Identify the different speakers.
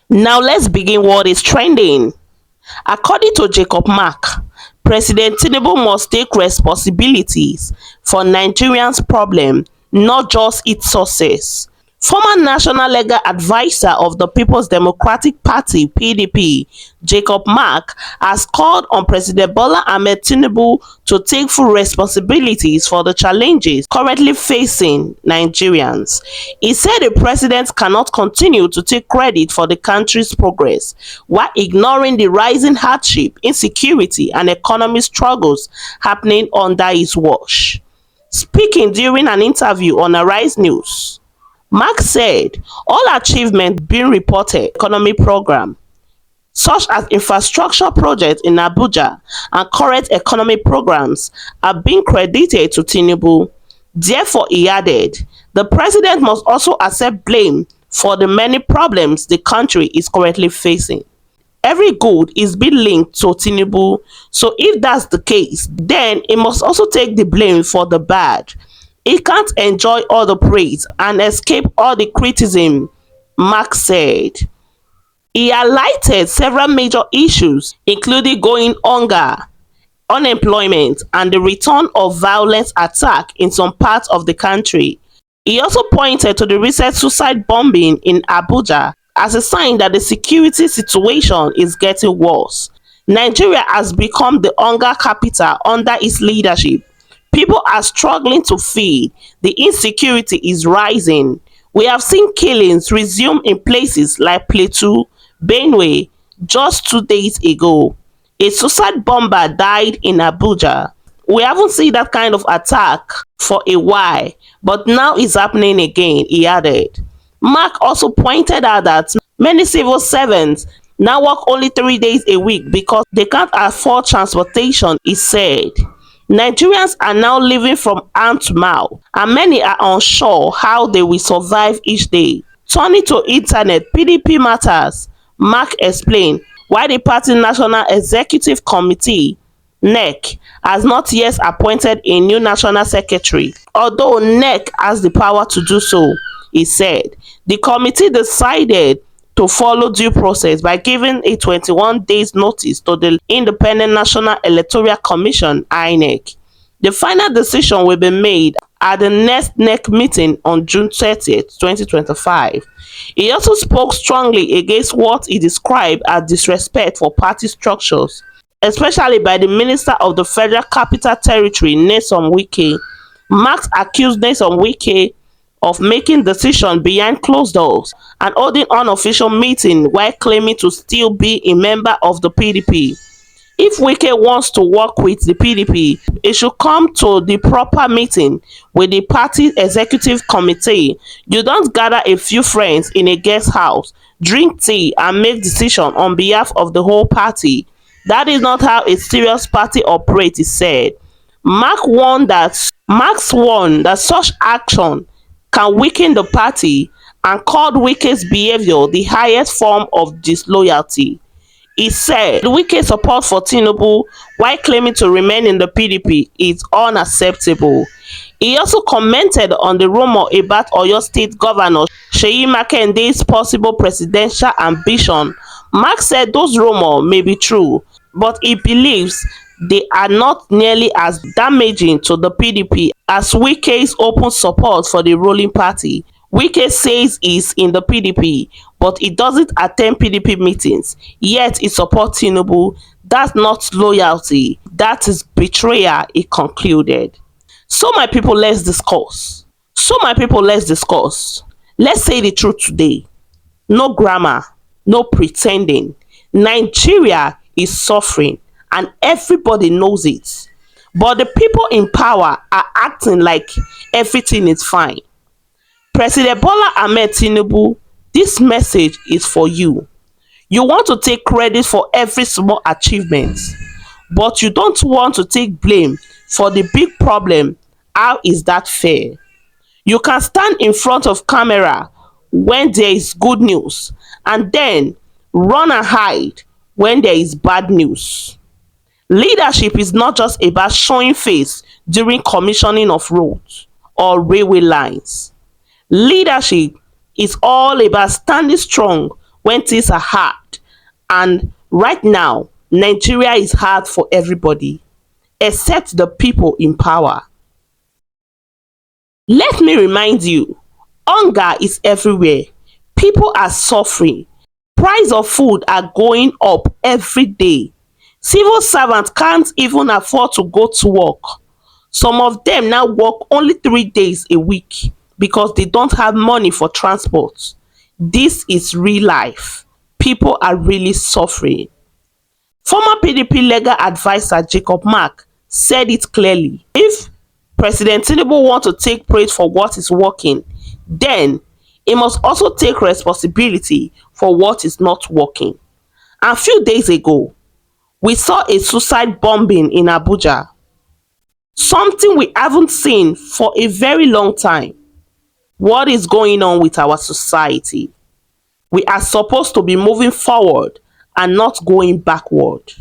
Speaker 1: Now let's begin what is trending. According to Jacob Mark, President Tinubu must take responsibilities for Nigerians' problem, not just its sources. Former National Legal Adviser of the People's Democratic Party (PDP), Jacob Mark, has called on President Bola Ahmed Tinubu to take full responsibilities for the challenges currently facing Nigerians. He said the president cannot continue to take credit for the country's progress while ignoring the rising hardship, insecurity, and economic struggles happening under his watch. Speaking during an interview on Arise News, Mark said all achievements being reported economy program such as infrastructure projects in Abuja and current economic programs are being credited to Tinubu. Therefore, he added, the president must also accept blame for the many problems the country is currently facing. Every good is being linked to Tinubu, so if that's the case, then he must also take the blame for the bad. He can't enjoy all the praise and escape all the criticism, Mark said. He highlighted several major issues, including growing hunger, unemployment, and the return of violent attacks in some parts of the country. He also pointed to the recent suicide bombing in Abuja as a sign that the security situation is getting worse. Nigeria has become the hunger capital under his leadership. People are struggling to feed, the insecurity is rising. We have seen killings resume in places like Plateau, Benue just 2 days ago. A suicide bomber died in Abuja. We haven't seen that kind of attack for a while, but now it's happening again, he added. Mark also pointed out that many civil servants now work only 3 days a week because they can't afford transportation, he said. Nigerians are now living from hand to mouth, and many are unsure how they will survive each day. Turning to internet PDP matters, Mark explained why the party National Executive Committee (NEC) has not yet appointed a new national secretary, although NEC has the power to do so. He said the committee decided to follow due process by giving a 21 days notice to the Independent National Electoral Commission (INEC). The final decision will be made at the next NEC meeting on June 30th, 2025. He also spoke strongly against what he described as disrespect for party structures, especially by the Minister of the Federal Capital Territory, Nyesom Wike. Marx accused Nyesom Wike of making decisions behind closed doors and holding unofficial meetings while claiming to still be a member of the PDP. If Wike wants to work with the PDP, he should come to the proper meeting with the party executive committee. You don't gather a few friends in a guest house, drink tea, and make decisions on behalf of the whole party. That is not how a serious party operates, he said. Marx warned that such action can weaken the party and called Wike's behavior the highest form of disloyalty. He said Wike's support for Tinubu while claiming to remain in the PDP is unacceptable. He also commented on the rumor about Oyo State Governor Seyi Makende's possible presidential ambition. Mark said those rumors may be true, but he believes they are not nearly as damaging to the PDP as Wike's open support for the ruling party. Wike says he's in the PDP, but he doesn't attend PDP meetings, yet he supports Tinubu. That's not loyalty, that is betrayal, he concluded. So my people, let's discuss. Let's say the truth today. No grammar, no pretending. Nigeria is suffering and everybody knows it. But the people in power are acting like everything is fine. President Bola Ahmed Tinubu, this message is for you. You want to take credit for every small achievement, but you don't want to take blame for the big problem. How is that fair? You can stand in front of camera when there is good news and then run and hide when there is bad news. Leadership is not just about showing face during commissioning of roads or railway lines. Leadership is all about standing strong when things are hard. And right now, Nigeria is hard for everybody except the people in power. Let me remind you, hunger is everywhere. People are suffering. Price of food are going up every day. Civil servants can't even afford to go to work. Some of them now work only 3 days a week because they don't have money for transport. This is real life. People are really suffering. Former PDP legal adviser Jacob Mark said it clearly. If President Tinubu wants to take praise for what is working, then he must also take responsibility for what is not working. A few days ago, we saw a suicide bombing in Abuja, something we haven't seen for a very long time. What is going on with our society? We are supposed to be moving forward and not going backward.